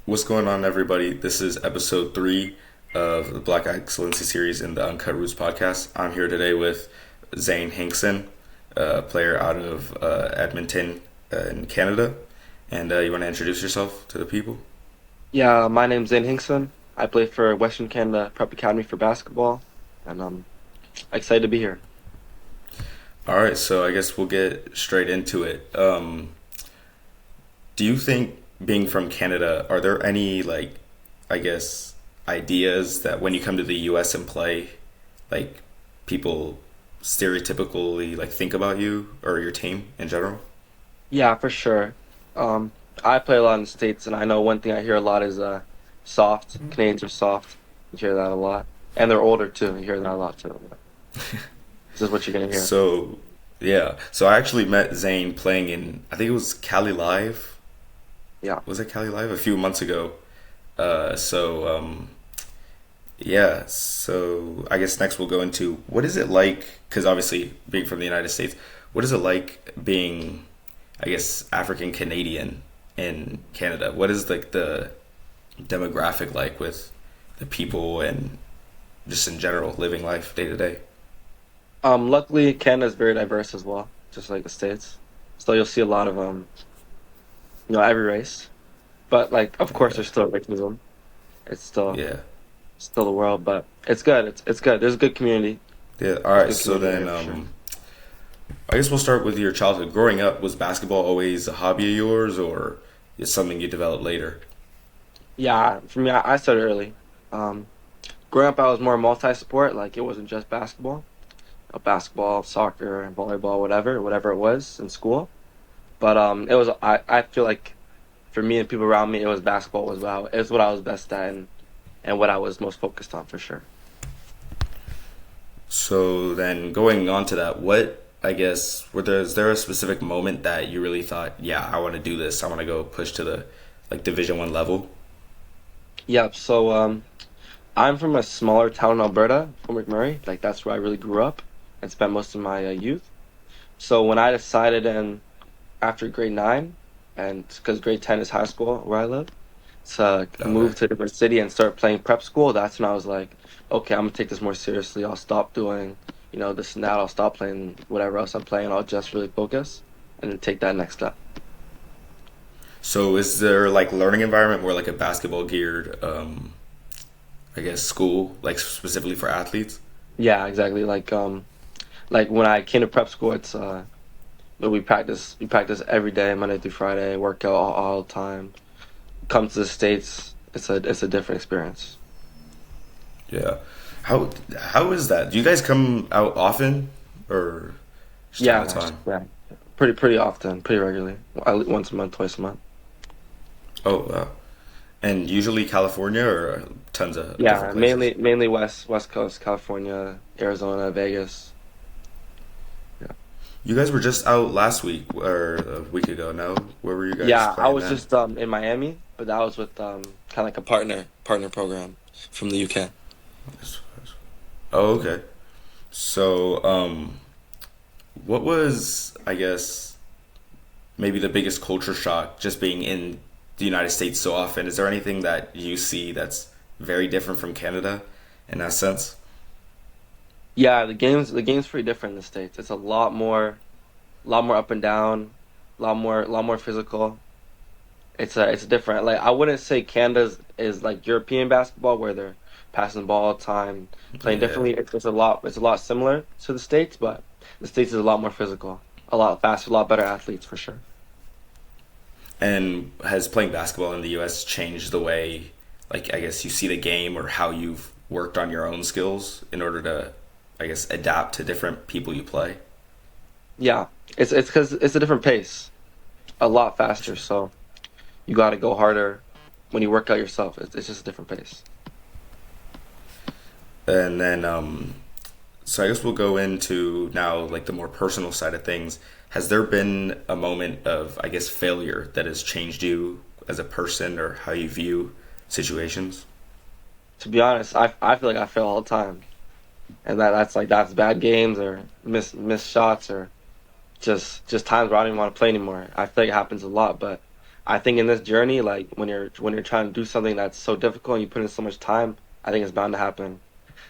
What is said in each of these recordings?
What's going on, everybody? This is episode 3 of the Black Excellency series in the Uncut Roots podcast. I'm here today with Zayne Hinkson, a player out of Edmonton in Canada. And you want to introduce yourself to the people? Yeah, my name's Zayne Hinkson. I play for Western Canada Prep Academy for basketball, and I'm excited to be here. All right, so I guess we'll get straight into it. Do you think, being from Canada, are there any, I guess, ideas that when you come to the US and play, like, people stereotypically, think about you or your team in general? Yeah, for sure. Um, I play a lot in the States, and I know one thing I hear a lot is soft. Canadians are soft. You hear that a lot, and they're older too. You hear that a lot too. This is what you're gonna hear. So, yeah. So I actually met Zane playing in, I think it was Cali Live. Yeah. Was it Cali Live? A few months ago. Yeah. So I guess next we'll go into what is it like, because obviously being from the United States, what is it like being, I guess, African Canadian in Canada? What is like the demographic like with the people and just in general living life day to day? Luckily, Canada's very diverse as well, just like the States. So you'll see a lot of every race. But like, of course, Yeah. there's still racism. It's Yeah. still the world, but it's good. It's good. There's a good community. Yeah. All There's a right. good So community then, here for sure. I guess we'll start with your childhood. Growing up, was basketball always a hobby of yours, or is something you developed later? Yeah, for me, I started early. Um, Growing up, I was more multi-sport. Like it wasn't just basketball. Basketball, soccer, volleyball, whatever it was in school. But it was. I feel like for me and people around me, it was basketball was it was what I was best at and what I was most focused on for sure. So then, going on to that, what I guess is there a specific moment that you really thought, yeah, I want to do this. I want to go push to the Division 1 level. Yep. So I'm from a smaller town in Alberta, from McMurray. Like that's where I really grew up and spent most of my youth. So when I decided in after grade 9, and because grade 10 is high school where I live, to Okay. move to a different city and start playing prep school, that's when I was like, okay, I'm gonna take this more seriously. I'll stop doing, this and that. I'll stop playing whatever else I'm playing. I'll just really focus and then take that next step. So is there learning environment more like a basketball geared, I guess, school like specifically for athletes? Yeah, exactly. Like when I came to prep school, it's we practice every day, Monday through Friday, work out all the time. Come to the States, it's a different experience. Yeah. How how is that? Do you guys come out often, or just time to Yeah, time? yeah. Pretty often, pretty regularly. Once a month, twice a month. Oh, wow. And usually California or tons of different Yeah, places? mainly West Coast, California, Arizona, Vegas. Yeah. You guys were just out last week or a week ago, no? Where were you guys Yeah, I playing was then? just in Miami, but that was with kind of like a partner program from the UK. Oh, okay. So, what was, I guess, maybe the biggest culture shock just being in the United States so often? Is there anything that you see that's very different from Canada in that sense? Yeah, the game's pretty different in the States. It's a lot more up and down, lot more physical. It's different. Like I wouldn't say Canada's is like European basketball where they're passing the ball all the time, playing Yeah. differently. It's a lot similar to the States, but the States is a lot more physical, a lot faster, a lot better athletes for sure. And has playing basketball in the US changed the way, I guess, you see the game or how you've worked on your own skills in order to, I guess, adapt to different people you play? Yeah, it's because it's a different pace, a lot faster. So you got to go harder when you work out yourself. It's just a different pace. And then, so I guess we'll go into now the more personal side of things. Has there been a moment of, I guess, failure that has changed you as a person or how you view situations? To be honest, I feel like I fail all the time, and that's bad games or miss shots or just times where I don't even want to play anymore. I feel like it happens a lot, but I think in this journey, like when you're trying to do something that's so difficult and you put in so much time, I think it's bound to happen.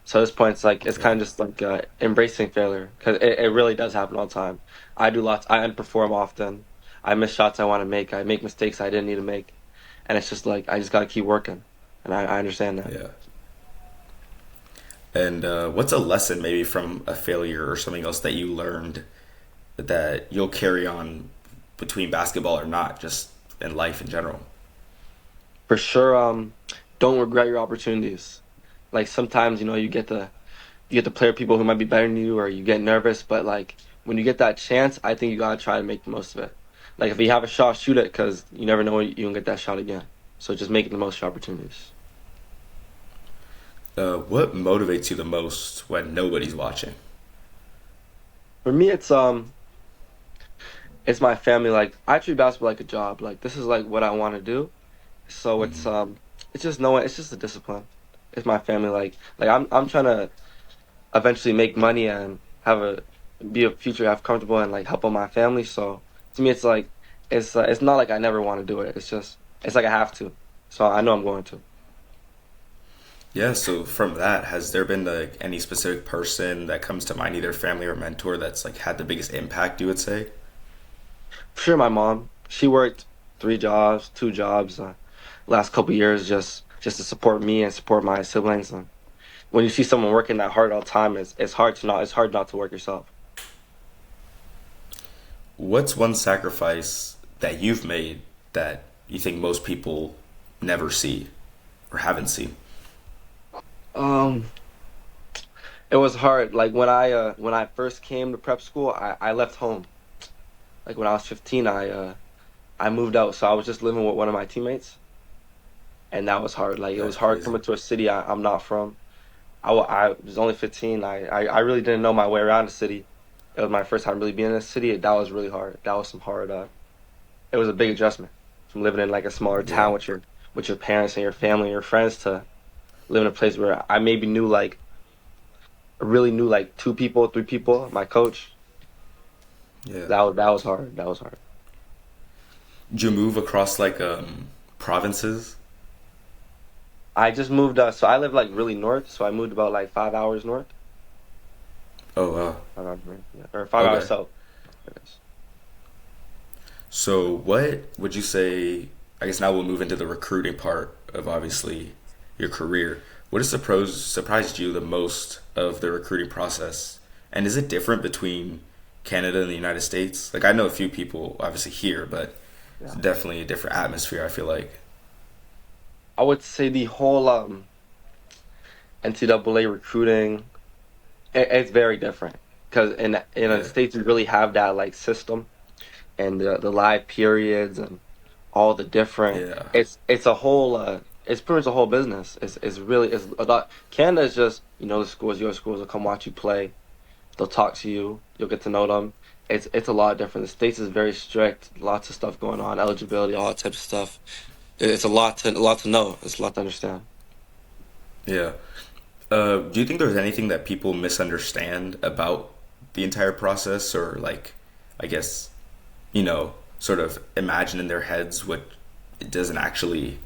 So at this point, it's like it's Yeah. kind of just like embracing failure because it really does happen all the time. I do lots. I underperform often. I miss shots I want to make. I make mistakes I didn't need to make, and it's just like I just got to keep working, and I understand that. Yeah. And what's a lesson maybe from a failure or something else that you learned that you'll carry on between basketball or not, just in life in general? For sure, don't regret your opportunities. Like sometimes, you get to play with people who might be better than you, or you get nervous. But like when you get that chance, I think you gotta try to make the most of it. Like if you have a shot, shoot it, because you never know when you can get that shot again. So just make the most of your opportunities. What motivates you the most when nobody's watching? For me, it's my family. Like I treat basketball like a job. Like this is like what I want to do. So it's just knowing. It's just a discipline. It's my family. Like I'm trying to eventually make money and have a be a future have comfortable and like help on my family. So to me, it's like it's not like I never want to do it. It's just it's like I have to. So I know I'm going to. Yeah, so from that, has there been like any specific person that comes to mind, either family or mentor, that's like had the biggest impact, you would say? For sure, my mom. She worked 3 jobs, 2 jobs, last couple years just to support me and support my siblings. And when you see someone working that hard all the time, it's hard not to work yourself. What's one sacrifice that you've made that you think most people never see or haven't seen? Um, it was hard. Like when I first came to prep school, I left home. Like when I was 15, I moved out, so I was just living with one of my teammates, and that was hard. Like it was That's hard crazy. coming to a city I'm not from. I was only 15. I really didn't know my way around the city. It was my first time really being in a city. That was really hard. That was some hard. It was a big adjustment from living in like a smaller Yeah. town with your parents and your family and your friends to live in a place where I maybe knew like really knew like 2 people, 3 people. My coach. Yeah. That was hard. That was hard. Did you move across like provinces? I just moved. So I live like really north. So I moved about like 5 hours north. Oh, wow. 5 hours north, yeah. Or 5 hours Okay. south. I guess. So, what would you say? I guess now we'll move into the recruiting part of obviously your career. What has surprised you the most of the recruiting process? And is it different between Canada and the United States? Like, I know a few people obviously here, but it's Yeah. definitely a different atmosphere, I feel like. I would say the whole NCAA recruiting, it's very different because in the Yeah. states you really have that like system and the live periods and all the different. Yeah. It's a whole it's pretty much a whole business. It's really it's a lot. Canada is just the schools, your schools will come watch you play. They'll talk to you. You'll get to know them. It's a lot different. The states is very strict. Lots of stuff going on, eligibility, all that type of stuff. It's a lot to know. It's a lot to understand. Yeah. Do you think there's anything that people misunderstand about the entire process, or like, I guess, sort of imagine in their heads what it doesn't actually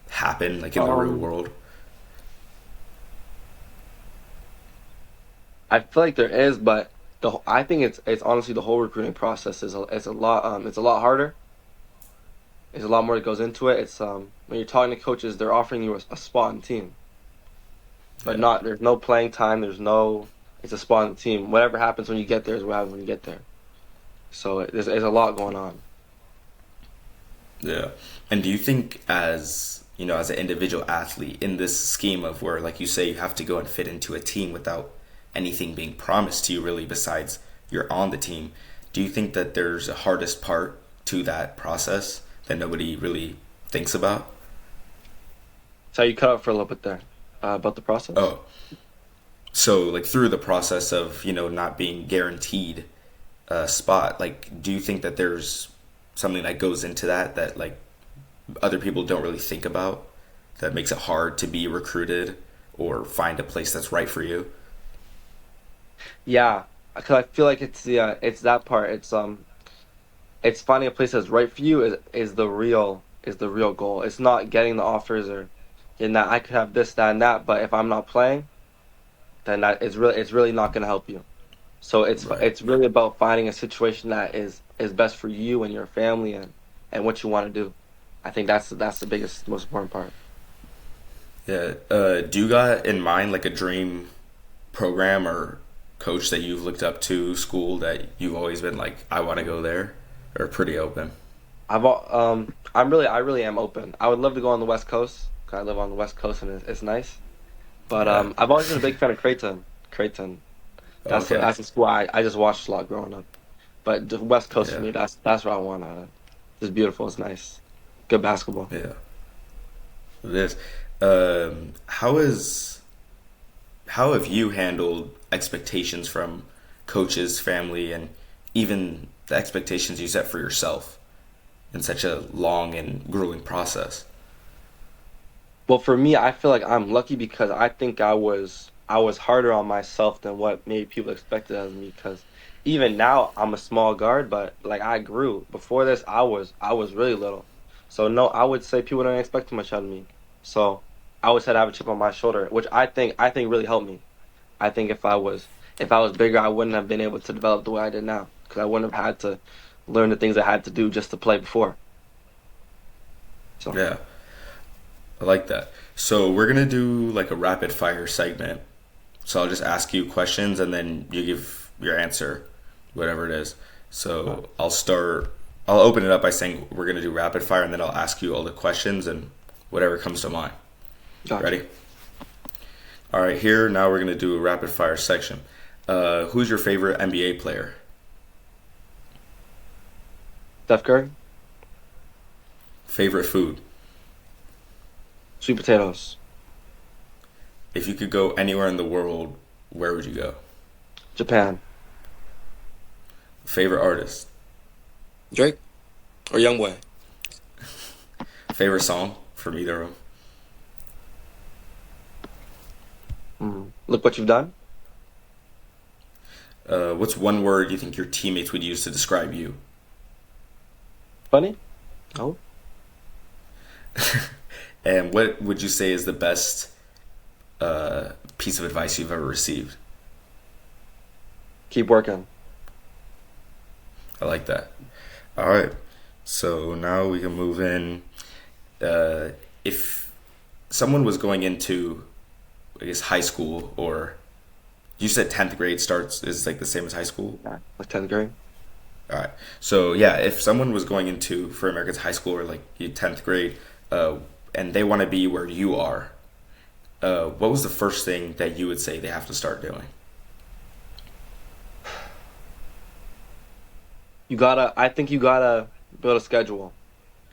happen, like in the real Um, world? I feel like there is, but I think it's honestly the whole recruiting process is a lot it's a lot harder. There's a lot more that goes into it. It's when you're talking to coaches, they're offering you a spot in the team, but Yeah. not there's no playing time. There's no it's a spot in the team. Whatever happens when you get there is what happens when you get there. So there's a lot going on. Yeah. And do you think as an individual athlete in this scheme of where, like you say, you have to go and fit into a team without anything being promised to you really besides you're on the team, do you think that there's a hardest part to that process that nobody really thinks about? So you cut out for a little bit there about the process. Oh, so like through the process of, not being guaranteed a spot, like do you think that there's something that goes into that like other people don't really think about that makes it hard to be recruited or find a place that's right for you? Yeah, because I feel like it's that part. It's it's finding a place that's right for you is the real goal. It's not getting the offers or getting that I could have this, that, and that, but if I'm not playing, then that it's really not going to help you. So Right. it's really about finding a situation that is best for you and your family and what you want to do. I think that's the biggest, most important part. Yeah. Do you got in mind like a dream program or coach that you've looked up to, school that you've always been like, I want to go there, or pretty open? I really am open. I would love to go on the West Coast 'cause I live on the West Coast and it's nice. But Yeah. I've always been a big fan of Creighton. Creighton. Okay. That's a school I just watched a lot growing up. But the West Coast for Yeah. me, that's where I want to. It's beautiful. It's nice. Good basketball. Yeah. It is. How have you handled expectations from coaches, family, and even the expectations you set for yourself in such a long and grueling process? Well, for me, I feel like I'm lucky because I think I was harder on myself than what maybe people expected of me. Because even now, I'm a small guard, but like I grew. Before this, I was really little. So no, I would say people don't expect too much out of me. So I always had to have a chip on my shoulder, which I think really helped me. I think if I was bigger, I wouldn't have been able to develop the way I did now because I wouldn't have had to learn the things I had to do just to play before. So Yeah, I like that. So we're gonna do like a rapid fire segment. So I'll just ask you questions and then you give your answer, whatever it is. uh, So I'll start. I'll open it up by saying we're gonna do rapid fire, and then I'll ask you all the questions and whatever comes to mind. gotcha. Ready? All right. Here now we're gonna do a rapid fire section. Who's your favorite NBA player? Steph Curry, Favorite food? sweet potatoes, If you could go anywhere in the world, where would you go? Japan, Favorite artist? Drake or Youngboy. Favorite song from either of them? Look what you've done. What's one word you think your teammates would use to describe you? Funny? Oh, And what would you say is the best piece of advice you've ever received? keep working. I like that. All right. So now we can move in. If someone was going into, I guess, high school, or you said 10th grade starts is like the same as high school? Yeah, like 10th grade. All right. So yeah, if someone was going into for Americans high school or like 10th grade, uh, and they want to be where you are, what was the first thing that you would say they have to start doing? I think you gotta build a schedule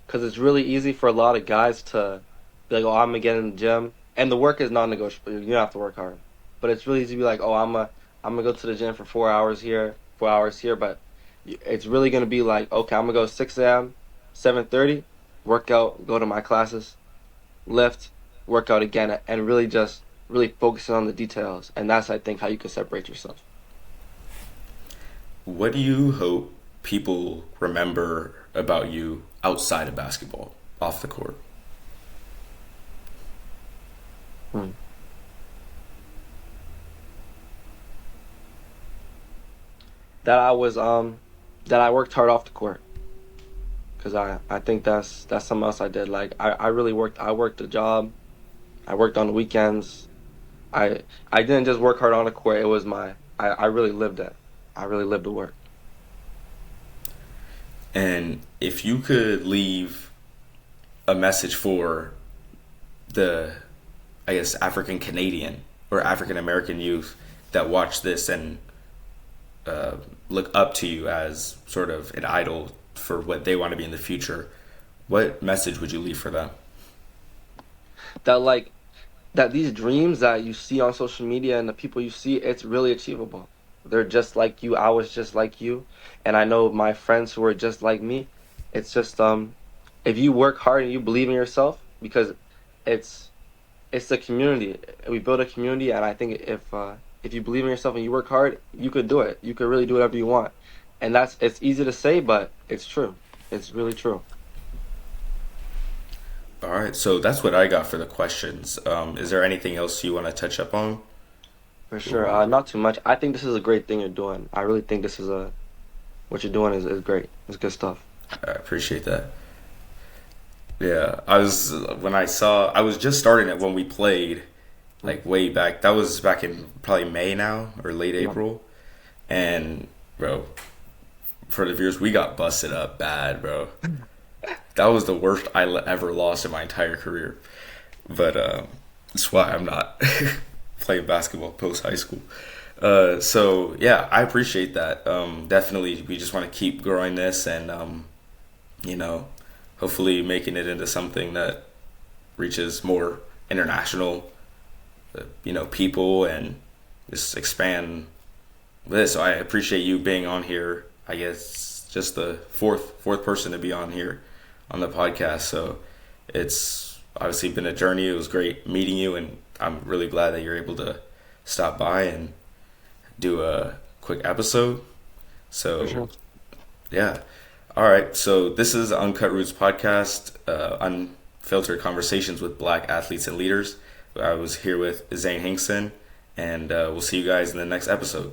because it's really easy for a lot of guys to be like, oh, I'm gonna get in the gym, and the work is non-negotiable. You don't have to work hard, but it's really easy to be like, oh, I'm gonna go to the gym for 4 hours here, 4 hours here, but it's really gonna be like, okay, I'm gonna go 6 a.m., 7:30, work out, go to my classes, lift, work out again, and really just really focusing on the details, and that's I think how you can separate yourself. What do you hope people remember about you outside of basketball, off the court? Hmm. That I was that I worked hard off the court. Cause I think that's something else I did. Like I really worked. I worked a job. I worked on the weekends. I didn't just work hard on the court. It was I really lived it. I really lived the work. And if you could leave a message for the, I guess, African Canadian or African American youth that watch this and look up to you as sort of an idol for what they want to be in the future, what message would you leave for them? That like that these dreams that you see on social media and the people you see, it's really achievable. They're just like you. I was just like you, and I know my friends who are just like me. It's just if you work hard and you believe in yourself, because it's it's a community. We build a community, and I think if you believe in yourself and you work hard, you could do it. You could really do whatever you want. And that's it's easy to say, but it's true. It's really true. All right, so that's what I got for the questions. Is there anything else you want to touch up on? For sure. Or Not too much. I think this is a great thing you're doing. I really think this is a what you're doing is great. It's good stuff. I appreciate that. Yeah, I was when I was just starting it when we played, Mm. like way back. That was back in probably May now or late Yeah. April, and bro, for the viewers, we got busted up bad, bro. That was the worst ever lost in my entire career. But that's why I'm not playing basketball post high school. So yeah, I appreciate that. Definitely, we just want to keep growing this, and you know, hopefully making it into something that reaches more international, people, and just expand this. So I appreciate you being on here. I guess just the fourth person to be on here on the podcast. So it's obviously been a journey. It was great meeting you, and I'm really glad that you're able to stop by and do a quick episode. For So sure. yeah. All right. So this is Uncut Roots podcast, unfiltered conversations with Black athletes and leaders. I was here with Zayne Hinkson, and we'll see you guys in the next episode.